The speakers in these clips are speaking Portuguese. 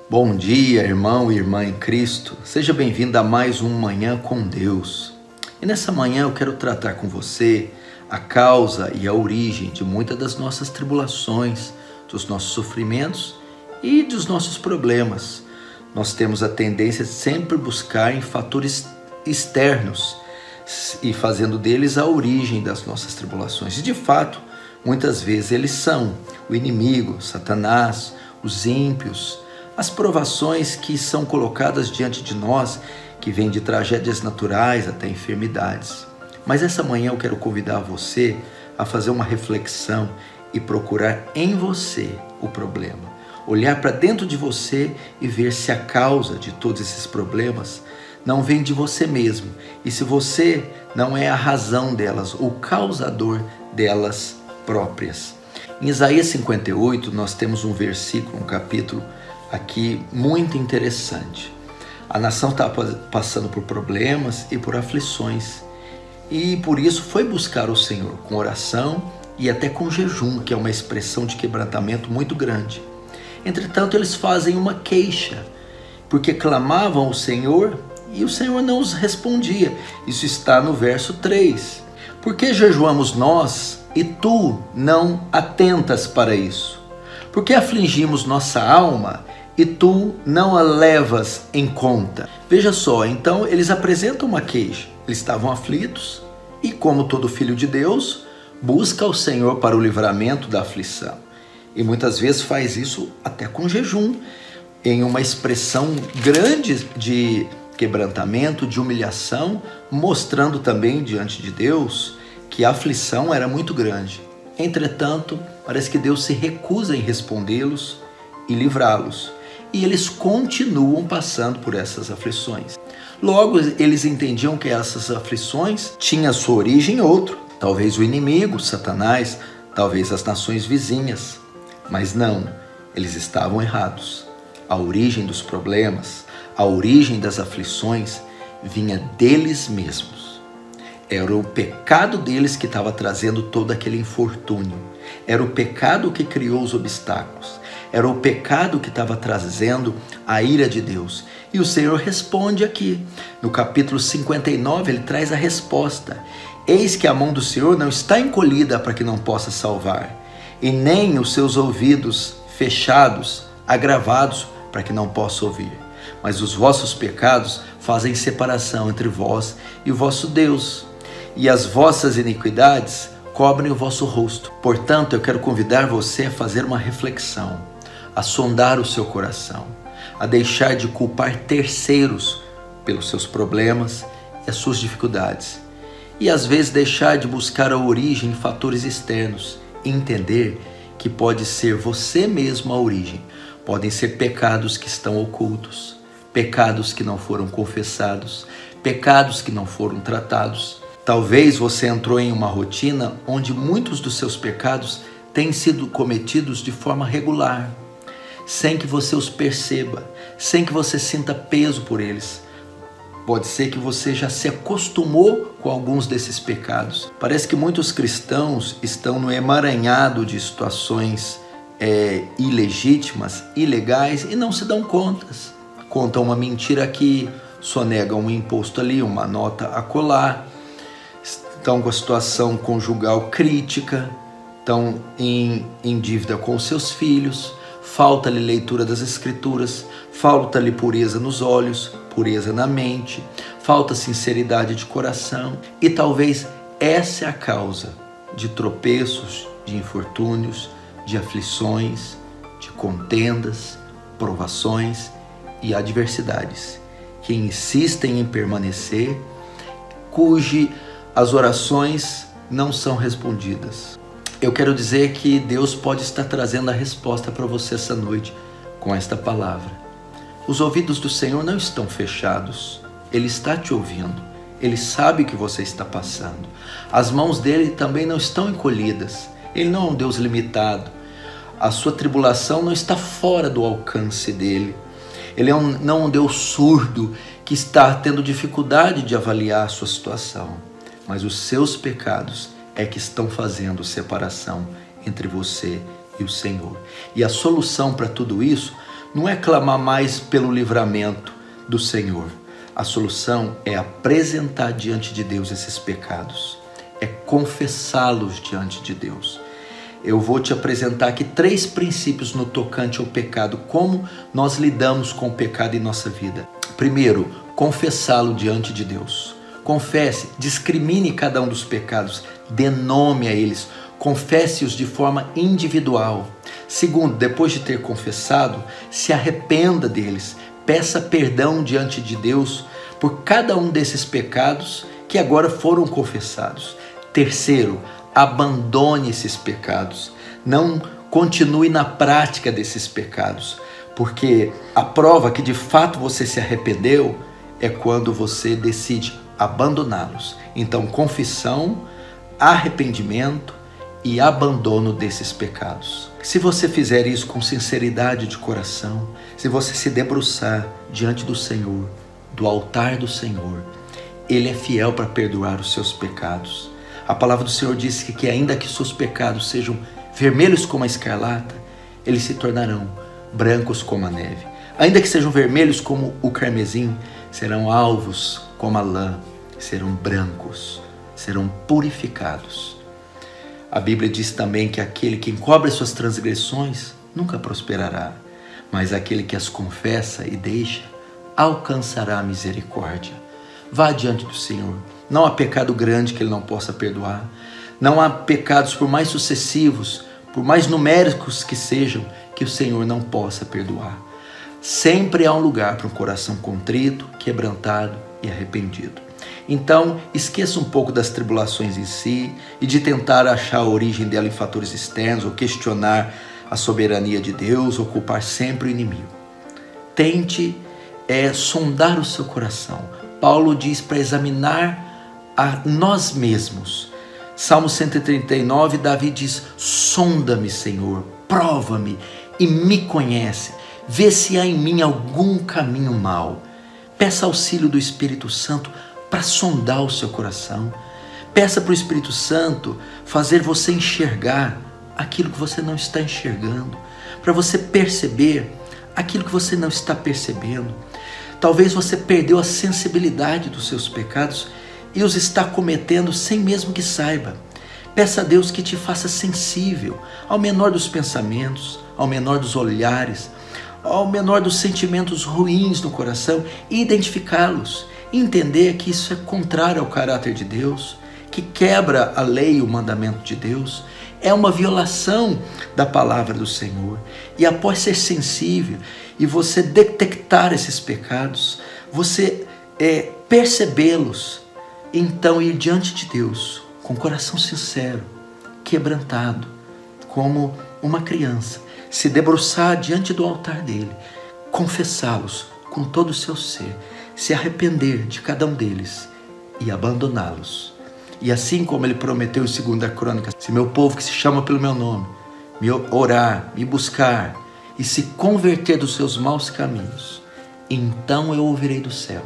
Bom dia, irmão e irmã em Cristo. Seja bem-vindo a mais um Manhã com Deus. E nessa manhã eu quero tratar com você a causa e a origem de muitas das nossas tribulações, dos nossos sofrimentos e dos nossos problemas. Nós temos a tendência de sempre buscar em fatores externos e fazendo deles a origem das nossas tribulações. E de fato, muitas vezes eles são o inimigo, Satanás, os ímpios, as provações que são colocadas diante de nós, que vêm de tragédias naturais até enfermidades. Mas essa manhã eu quero convidar você a fazer uma reflexão e procurar em você o problema. Olhar para dentro de você e ver se a causa de todos esses problemas não vem de você mesmo. E se você não é a razão delas, o causador delas próprias. Em Isaías 58 nós temos um versículo, um capítulo aqui muito interessante. A nação está passando por problemas e por aflições, e por isso foi buscar o Senhor com oração e até com jejum, que é uma expressão de quebrantamento muito grande. Entretanto, eles fazem uma queixa, porque clamavam ao Senhor e o Senhor não os respondia. Isso está no verso 3. Por que jejuamos nós e tu não atentas para isso? Por que afligimos nossa alma e tu não a levas em conta? Veja só, então eles apresentam uma queixa. Eles estavam aflitos e, como todo filho de Deus, busca o Senhor para o livramento da aflição. E muitas vezes faz isso até com jejum, em uma expressão grande de quebrantamento, de humilhação, mostrando também diante de Deus que a aflição era muito grande. Entretanto, parece que Deus se recusa em respondê-los e livrá-los. E eles continuam passando por essas aflições. Logo, eles entendiam que essas aflições tinham sua origem em outro. Talvez o inimigo, Satanás, talvez as nações vizinhas. Mas não, eles estavam errados. A origem dos problemas, a origem das aflições vinha deles mesmos. Era o pecado deles que estava trazendo todo aquele infortúnio. Era o pecado que criou os obstáculos. Era o pecado que estava trazendo a ira de Deus. E o Senhor responde aqui. No capítulo 59, ele traz a resposta. Eis que a mão do Senhor não está encolhida para que não possa salvar, e nem os seus ouvidos fechados, agravados, para que não possa ouvir. Mas os vossos pecados fazem separação entre vós e o vosso Deus, e as vossas iniquidades cobrem o vosso rosto. Portanto, eu quero convidar você a fazer uma reflexão, a sondar o seu coração, a deixar de culpar terceiros pelos seus problemas e as suas dificuldades, e às vezes deixar de buscar a origem em fatores externos e entender que pode ser você mesmo a origem. Podem ser pecados que estão ocultos, pecados que não foram confessados, pecados que não foram tratados. Talvez você entrou em uma rotina onde muitos dos seus pecados têm sido cometidos de forma regular, sem que você os perceba, sem que você sinta peso por eles. Pode ser que você já se acostumou com alguns desses pecados. Parece que muitos cristãos estão no emaranhado de situações ilegítimas, ilegais, e não se dão contas. Contam uma mentira aqui, sonegam um imposto ali, uma nota acolá, estão com a situação conjugal crítica, estão em dívida com os seus filhos, falta-lhe leitura das Escrituras, falta-lhe pureza nos olhos, pureza na mente, falta sinceridade de coração. E talvez essa é a causa de tropeços, de infortúnios, de aflições, de contendas, provações e adversidades, que insistem em permanecer, as orações não são respondidas. Eu quero dizer que Deus pode estar trazendo a resposta para você essa noite com esta palavra. Os ouvidos do Senhor não estão fechados. Ele está te ouvindo. Ele sabe o que você está passando. As mãos dele também não estão encolhidas. Ele não é um Deus limitado. A sua tribulação não está fora do alcance dele. Ele não é um Deus surdo que está tendo dificuldade de avaliar a sua situação. Mas os seus pecados é que estão fazendo separação entre você e o Senhor. E a solução para tudo isso não é clamar mais pelo livramento do Senhor. A solução é apresentar diante de Deus esses pecados, é confessá-los diante de Deus. Eu vou te apresentar aqui 3 princípios no tocante ao pecado, como nós lidamos com o pecado em nossa vida. Primeiro, confessá-lo diante de Deus. Confesse, discrimine cada um dos pecados, dê nome a eles, confesse-os de forma individual. Segundo, depois de ter confessado, se arrependa deles, peça perdão diante de Deus por cada um desses pecados que agora foram confessados. Terceiro, abandone esses pecados, não continue na prática desses pecados, porque a prova que de fato você se arrependeu é quando você decide abandoná-los. Então, confissão, arrependimento e abandono desses pecados. Se você fizer isso com sinceridade de coração, se você se debruçar diante do Senhor, do altar do Senhor, Ele é fiel para perdoar os seus pecados. A palavra do Senhor diz que ainda que seus pecados sejam vermelhos como a escarlata, eles se tornarão brancos como a neve. Ainda que sejam vermelhos como o carmesim, serão alvos como a lã, serão brancos, serão purificados. A Bíblia diz também que aquele que encobre suas transgressões nunca prosperará, mas aquele que as confessa e deixa alcançará a misericórdia. Vá diante do Senhor. Não há pecado grande que Ele não possa perdoar. Não há pecados, por mais sucessivos, por mais numéricos que sejam, que o Senhor não possa perdoar. Sempre há um lugar para um coração contrito, quebrantado e arrependido. Então, esqueça um pouco das tribulações em si e de tentar achar a origem dela em fatores externos ou questionar a soberania de Deus ou culpar sempre o inimigo. Tente sondar o seu coração. Paulo diz para examinar a nós mesmos. Salmo 139, Davi diz: sonda-me, Senhor, prova-me e me conhece. Vê se há em mim algum caminho mau. Peça auxílio do Espírito Santo para sondar o seu coração. Peça para o Espírito Santo fazer você enxergar aquilo que você não está enxergando, para você perceber aquilo que você não está percebendo. Talvez você perdeu a sensibilidade dos seus pecados e os está cometendo sem mesmo que saiba. Peça a Deus que te faça sensível ao menor dos pensamentos, ao menor dos olhares, ao menor dos sentimentos ruins no coração e identificá-los. E entender que isso é contrário ao caráter de Deus, que quebra a lei e o mandamento de Deus, é uma violação da palavra do Senhor. E após ser sensível e você detectar esses pecados, você percebê-los, então ir diante de Deus com coração sincero, quebrantado, como uma criança, se debruçar diante do altar dele, confessá-los com todo o seu ser, se arrepender de cada um deles e abandoná-los. E assim como ele prometeu em 2 Crônicas, se meu povo que se chama pelo meu nome, me orar, me buscar e se converter dos seus maus caminhos, então eu ouvirei do céu,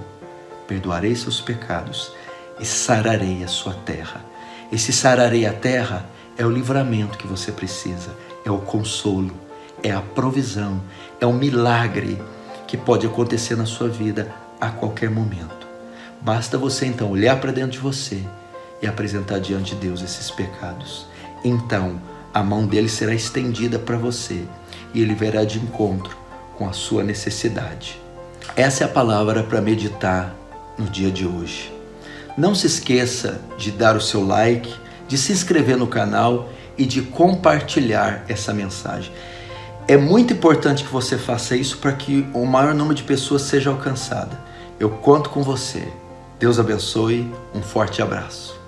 perdoarei seus pecados e sararei a sua terra. Esse sararei a terra é o livramento que você precisa, é o consolo, é a provisão, é o milagre que pode acontecer na sua vida a qualquer momento. Basta você então olhar para dentro de você e apresentar diante de Deus esses pecados. Então a mão dele será estendida para você e ele virá de encontro com a sua necessidade. Essa é a palavra para meditar no dia de hoje. Não se esqueça de dar o seu like, de se inscrever no canal e de compartilhar essa mensagem. É muito importante que você faça isso para que o maior número de pessoas seja alcançada. Eu conto com você. Deus abençoe. Um forte abraço.